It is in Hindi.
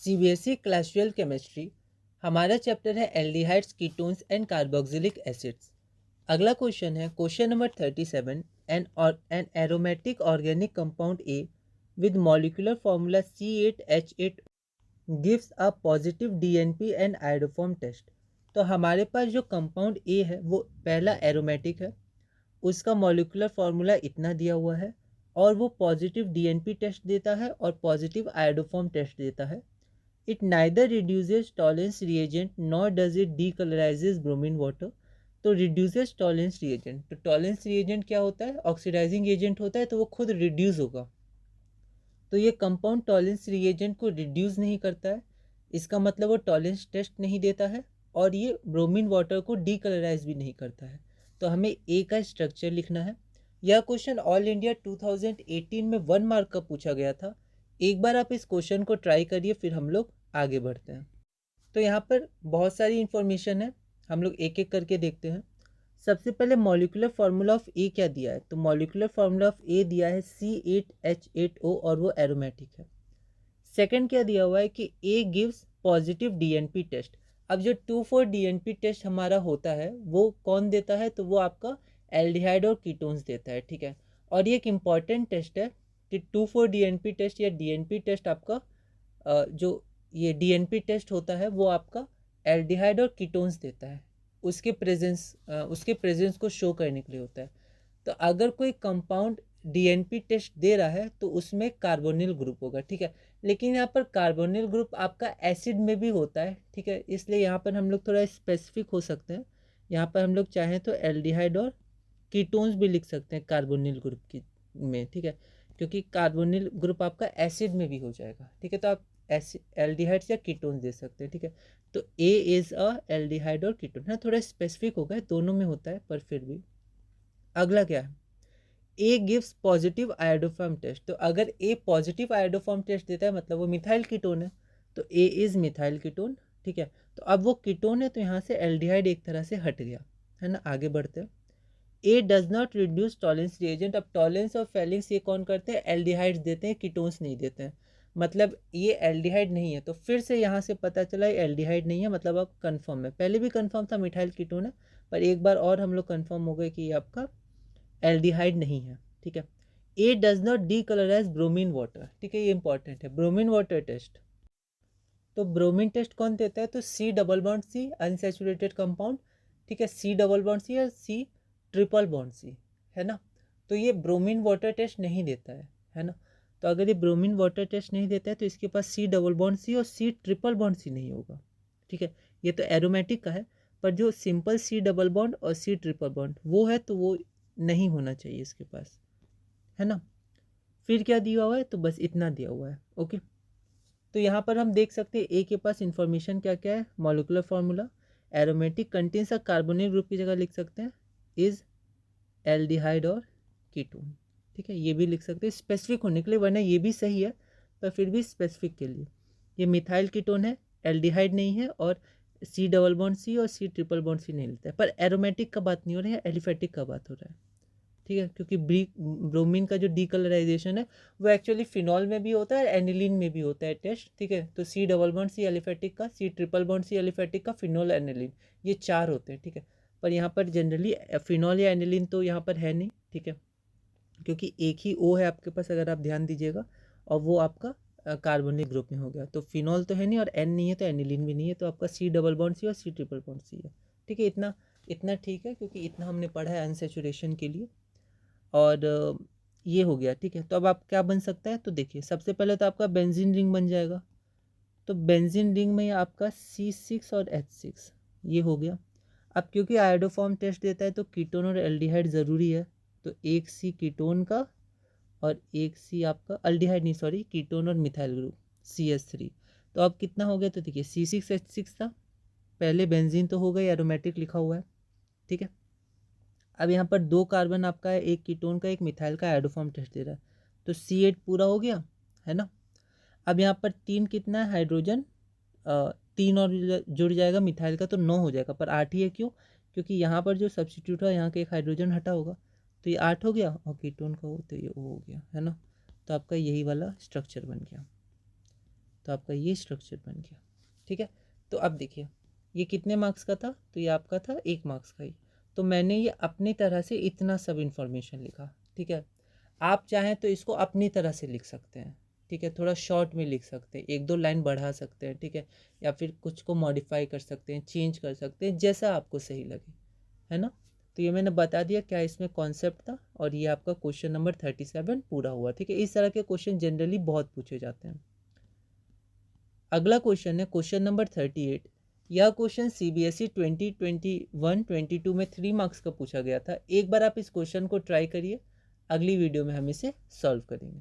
CBSE class 12 chemistry. हमारा चैप्टर है aldehydes, ketones and carboxylic acids. अगला क्वेश्चन है question number 37। An aromatic organic compound A with molecular formula C8H8 gives a positive DNP and iodoform test. तो हमारे पास जो कंपाउंड ए है वो पहला एरोमेटिक है, उसका मॉलिक्यूलर फॉर्मूला इतना दिया हुआ है और वो पॉजिटिव डीएनपी टेस्ट देता है और पॉजिटिव आयोडोफॉर्म टेस्ट देता है। It neither reduces Tollens reagent nor does it decolorizes bromine water। तो reduces Tollens reagent, तो Tollens reagent क्या होता है? ऑक्सीडाइजिंग एजेंट होता है, तो वो खुद रिड्यूस होगा। तो ये कंपाउंड टॉलेंस रिएजेंट को रिड्यूस नहीं करता है, इसका मतलब वो टॉलेंस टेस्ट नहीं देता है और ये ब्रोमीन वाटर को डीकलराइज भी नहीं करता है। तो हमें ए का स्ट्रक्चर लिखना है। यह क्वेश्चन ऑल इंडिया 2018 में 1 मार्क का पूछा गया था। एक बार आप इस क्वेश्चन को ट्राई करिए, फिर हम लोग आगे बढ़ते हैं। तो यहाँ पर बहुत सारी इंफॉर्मेशन है, हम लोग एक एक करके देखते हैं। सबसे पहले मॉलिक्यूलर फार्मूला ऑफ ए क्या दिया है? तो मॉलिक्यूलर फार्मूला ऑफ ए दिया है C8H8O और वो एरोमेटिक है। सेकंड क्या दिया हुआ है कि A gives positive DNP test. अब जो 2,4 डीएनपी टेस्ट हमारा होता है वो कौन देता है? तो वो आपका एल्डिहाइड और कीटोन्स देता है, ठीक है। और ये एक इम्पॉर्टेंट टेस्ट है कि 2,4 डीएनपी टेस्ट या डीएनपी टेस्ट आपका जो ये डीएनपी टेस्ट होता है वो आपका एल्डिहाइड और कीटोन्स देता है, उसके प्रेजेंस को शो करने के लिए होता है। तो अगर कोई कंपाउंड डीएनपी टेस्ट दे रहा है तो उसमें कार्बोनिल ग्रुप होगा, ठीक है। लेकिन यहाँ पर कार्बोनिल ग्रुप आपका एसिड में भी होता है, ठीक है, इसलिए यहाँ पर हम लोग थोड़ा स्पेसिफिक हो सकते हैं। यहाँ पर हम लोग चाहें तो एल्डिहाइड और कीटोन्स भी लिख सकते हैं कार्बोनिल ग्रुप की में, ठीक है, क्योंकि कार्बोनिल ग्रुप आपका एसिड में भी हो जाएगा, ठीक है। तो आप एल्डिहाइड्स या कीटोन्स दे सकते हैं, ठीक है। तो ए इज़ अ एल्डिहाइड और कीटोन है, थोड़ा स्पेसिफिक हो गया, दोनों में होता है पर फिर भी। अगला क्या है? A gives positive iodoform test. तो अगर ए पॉजिटिव आयोडोफॉर्म टेस्ट देता है मतलब वो मिथाइल कीटोन है, तो ए इज़ मिथाइल कीटोन, ठीक है। तो अब वो कीटोन है तो यहाँ से एल्डिहाइड एक तरह से हट गया, है ना। आगे बढ़ते हैं। A does not reduce Tollens reagent. अब टॉलेंस और फेलिंग्स ये कौन करते हैं? एल्डिहाइड्स देते हैं, कीटोन्स नहीं देते हैं। मतलब ये एल्डिहाइड नहीं है, तो फिर से यहाँ से पता चला ये एल्डिहाइड नहीं है, मतलब अब कंफर्म है। पहले भी कंफर्म था मिथाइल कीटोन है, पर एक बार और हम लोग कंफर्म हो गए कि ये आपका एल्डिहाइड नहीं है, ठीक है। A does not decolourise bromine water, ठीक है, ये इंपॉर्टेंट है। ब्रोमीन वाटर टेस्ट, तो ब्रोमीन टेस्ट कौन देता है? तो C double bond C unsaturated compound, ठीक है, सी डबल बॉन्ड सी या सी ट्रिपल बॉन्ड सी, है ना। तो ये ब्रोमीन वाटर टेस्ट नहीं देता है ना। तो अगर ये ब्रोमीन वाटर टेस्ट नहीं देता है तो इसके पास सी डबल बॉन्ड सी और सी ट्रिपल बॉन्ड सी नहीं होगा, ठीक है। ये तो एरोमेटिक का है, पर जो सिंपल सी डबल बॉन्ड और सी ट्रिपल बॉन्ड वो है तो वो नहीं होना चाहिए इसके पास, है ना। फिर क्या दिया हुआ है? तो बस इतना दिया हुआ है, ओके। तो यहाँ पर हम देख सकते हैं ए के पास इंफॉर्मेशन क्या क्या है। Molecular formula aromatic contains a carbonyl group की जगह लिख सकते हैं इज एल्डिहाइड और कीटोन, ठीक है, ये भी लिख सकते हैं स्पेसिफिक होने के लिए, वरना ये भी सही है पर फिर भी स्पेसिफिक के लिए। ये मिथाइल कीटोन है, एल्डिहाइड नहीं है, और सी डबल बॉन्ड सी और सी ट्रिपल बॉन्ड सी नहीं लेता है। पर एरोमेटिक का बात नहीं हो रहा है, एलिफेटिक का बात हो रहा है, ठीक है, क्योंकि ब्रोमीन का जो डीकलराइजेशन है वो एक्चुअली फिनॉल में भी होता है, एनिलीन में भी होता है टेस्ट, ठीक है। तो C double bond C aliphatic का, C triple bond C aliphatic का, फिनॉल एनिलीन, ये 4 होते हैं, ठीक है। पर यहाँ पर जनरली फिनॉल या एनिलीन तो यहाँ पर है नहीं, ठीक है, क्योंकि एक ही ओ है आपके पास अगर आप ध्यान दीजिएगा, और वो आपका कार्बोनिक ग्रुप में हो गया। तो फिनॉल तो है नहीं और एन नहीं है तो एनिलीन भी नहीं है, तो आपका सी डबल बॉन्ड सी और सी ट्रिपल बॉन्ड सी है, ठीक है। इतना इतना ठीक है, क्योंकि इतना हमने पढ़ा है अनसेचुरेशन के लिए। और ये हो गया, ठीक है। तो अब आप क्या बन सकता है? तो देखिए सबसे पहले तो आपका बेंजीन रिंग बन जाएगा। तो बेंजीन रिंग में आपका C6 और H6 ये हो गया। अब क्योंकि आयोडोफॉर्म टेस्ट देता है तो कीटोन और एल्डिहाइड ज़रूरी है, तो एक सी कीटोन का और एक सी आपका अल्डिहाइड नहीं, सॉरी, कीटोन और मिथाइल ग्रुप CH3। तो अब कितना हो गया? तो देखिए C6H6 था, पहले बेंजीन तो हो गई, एरोमेटिक लिखा हुआ है, ठीक है। अब यहाँ पर 2 कार्बन आपका है, एक कीटोन का एक मिथाइल का, आयोडोफॉर्म टेस्ट दे रहा है, तो C8 पूरा हो गया, है ना। अब यहाँ पर 3 कितना है? हाइड्रोजन 3 और जुड़ जाएगा मिथाइल का तो 9 हो जाएगा, पर 8 ही है, क्यों? क्योंकि यहाँ पर जो सब्सिट्यूट है यहाँ का एक हाइड्रोजन हटा होगा, तो ये 8 हो गया, और कीटोन का हो तो ये O हो गया, है ना। तो आपका यही वाला स्ट्रक्चर बन गया। तो आपका ये स्ट्रक्चर बन गया। ठीक है, तो अब देखिए ये कितने मार्क्स का था, तो ये आपका था 1 मार्क्स का ही। तो मैंने ये अपनी तरह से इतना सब इन्फॉर्मेशन लिखा। ठीक है, आप चाहें तो इसको अपनी तरह से लिख सकते हैं। ठीक है, थोड़ा शॉर्ट में लिख सकते हैं, 1-2 लाइन बढ़ा सकते हैं। ठीक है, या फिर कुछ को मॉडिफाई कर सकते हैं, चेंज कर सकते हैं, जैसा आपको सही लगे, है ना। तो ये मैंने बता दिया क्या इसमें कॉन्सेप्ट था, और ये आपका क्वेश्चन नंबर 37 पूरा हुआ। ठीक है, इस तरह के क्वेश्चन जनरली बहुत पूछे जाते हैं। अगला क्वेश्चन है क्वेश्चन नंबर 38। यह क्वेश्चन CBSE 2021-22 में 3 मार्क्स का पूछा गया था। एक बार आप इस क्वेश्चन को ट्राई करिए, अगली वीडियो में हम इसे सॉल्व करेंगे।